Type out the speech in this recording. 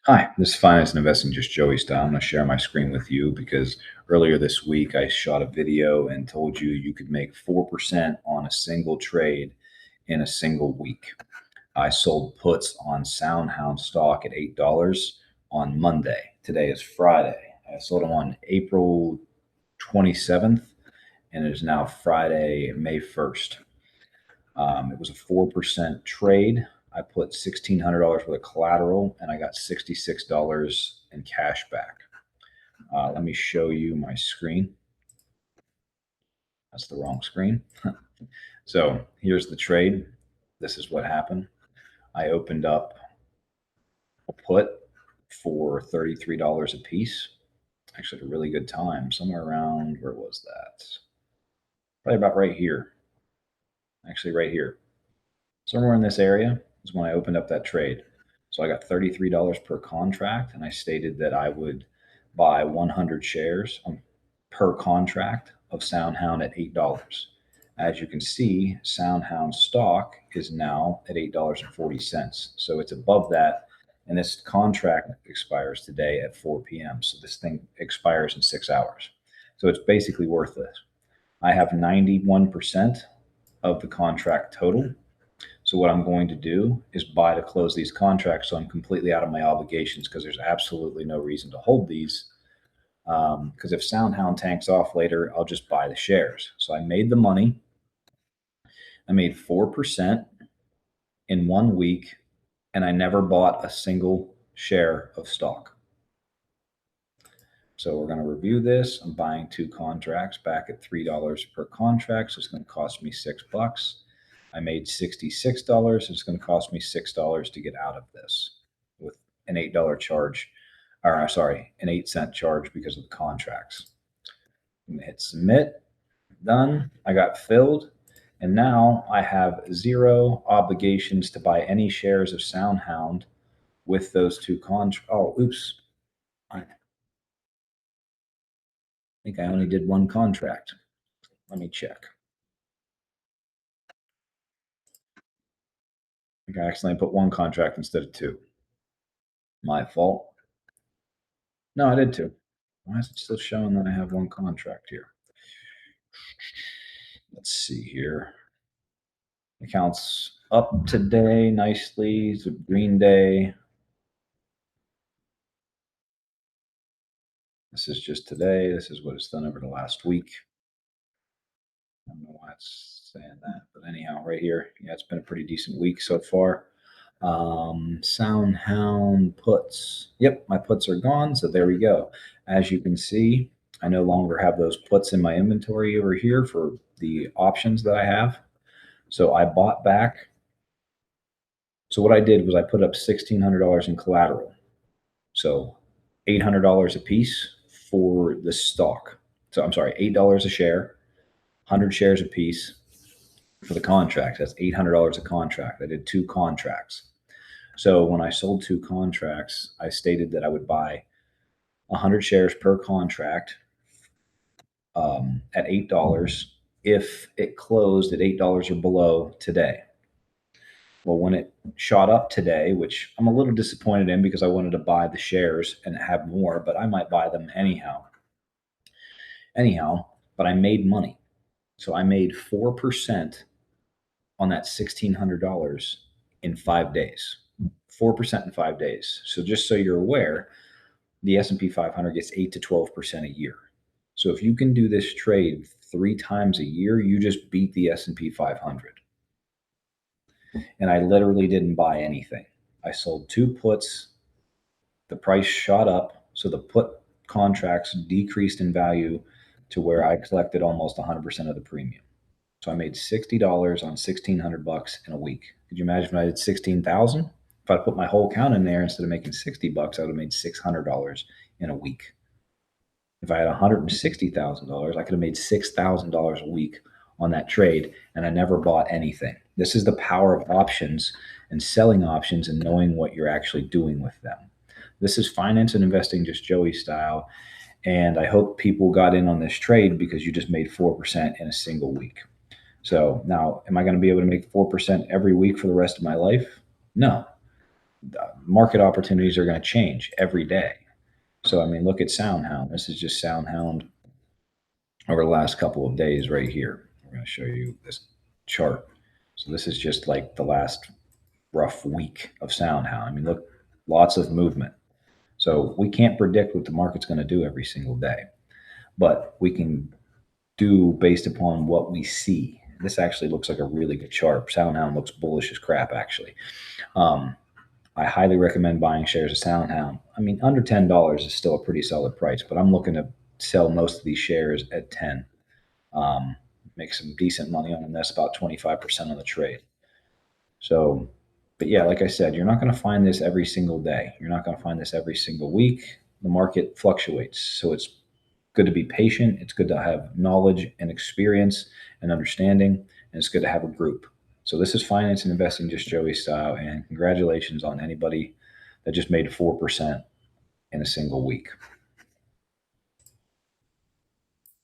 Hi, this is Finance and Investing Just Joey style. I'm going to share my screen with you because earlier this week I shot a video and told you you could make 4% on a single trade in a single week. I sold puts on SoundHound stock at $8 on Monday. Today is Friday. I sold them on April 27th, and it is now Friday, May 1st. It was a 4% trade. I put $1,600 worth of collateral and I got $66 in cash back. Let me show you my screen. That's the wrong screen. So here's the trade. This is what happened. I opened up a put for $33 a piece. Actually, at a really good time, somewhere around, where was that? Probably about right here. Actually, right here. Somewhere in this area is when I opened up that trade. So I got $33 per contract, and I stated that I would buy 100 shares per contract of SoundHound at $8. As you can see, SoundHound stock is now at $8.40. So it's above that. And this contract expires today at 4 p.m. So this thing expires in 6 hours. So it's basically worthless. I have 91% of the contract total. So what I'm going to do is buy to close these contracts, so I'm completely out of my obligations because there's absolutely no reason to hold these. Because if SoundHound tanks off later, I'll just buy the shares. So I made the money. I made 4% in 1 week, and I never bought a single share of stock. So we're going to review this. I'm buying 2 contracts back at $3 per contract, so it's going to cost me $6. I made $66. It's going to cost me $6 to get out of this with an $8 charge, or sorry, an 8-cent charge because of the contracts. I'm going to hit submit. Done. I got filled. And now I have zero obligations to buy any shares of SoundHound with those 2 contracts. Oh, oops. I think I only did 1 contract. Let me check. I think I accidentally put 1 contract instead of 2. My fault. No, I did 2. Why is it still showing that I have 1 contract here? Let's see here. Accounts up today nicely. It's a green day. This is just today. This is what it's done over the last week. I don't know why it's saying that, but anyhow, right here, yeah, it's been a pretty decent week so far. SoundHound puts. Yep, my puts are gone. So there we go. As you can see, I no longer have those puts in my inventory over here for the options that I have. So I bought back. So what I did was I put up $1,600 in collateral. So $800 a piece for the stock. So I'm sorry, $8 a share, 100 shares a piece for the contract. That's $800 a contract. I did 2 contracts. So when I sold 2 contracts, I stated that I would buy 100 shares per contract at $8 if it closed at $8 or below today. Well, when it shot up today, which I'm a little disappointed in because I wanted to buy the shares and have more, but I might buy them anyhow. But I made money. So I made 4% on that $1,600 in 5 days. 4% in 5 days. So just so you're aware, the S&P 500 gets 8 to 12% a year. So if you can do this trade 3 times a year, you just beat the S&P 500. And I literally didn't buy anything. I sold 2 puts. The price shot up, so the put contracts decreased in value to where I collected almost 100% of the premium. So I made $60 on $1,600 in a week. Could you imagine if I did 16,000? If I put my whole account in there instead of making $60, I would have made $600 in a week. If I had $160,000, I could have made $6,000 a week on that trade, and I never bought anything. This is the power of options and selling options and knowing what you're actually doing with them. This is Finance and Investing Just Joey style, and I hope people got in on this trade because you just made 4% in a single week. So now, am I going to be able to make 4% every week for the rest of my life? No. market opportunities are going to change every day. So, I mean, look at SoundHound. This is just SoundHound over the last couple of days right here. We're going to show you this chart. So this is just like the last rough week of SoundHound. I mean, look, lots of movement. So we can't predict what the market's going to do every single day, but we can do based upon what we see. This actually looks like a really good chart. SoundHound looks bullish as crap, actually. I highly recommend buying shares of SoundHound. I mean, under $10 is still a pretty solid price, but I'm looking to sell most of these shares at 10. Make some decent money on this, about 25% on the trade. So, but yeah, like I said, you're not going to find this every single day. You're not going to find this every single week. The market fluctuates. So it's good to be patient. It's good to have knowledge and experience and understanding. And it's good to have a group. So this is Finance and Investing Just Joey style. And congratulations on anybody that just made 4% in a single week.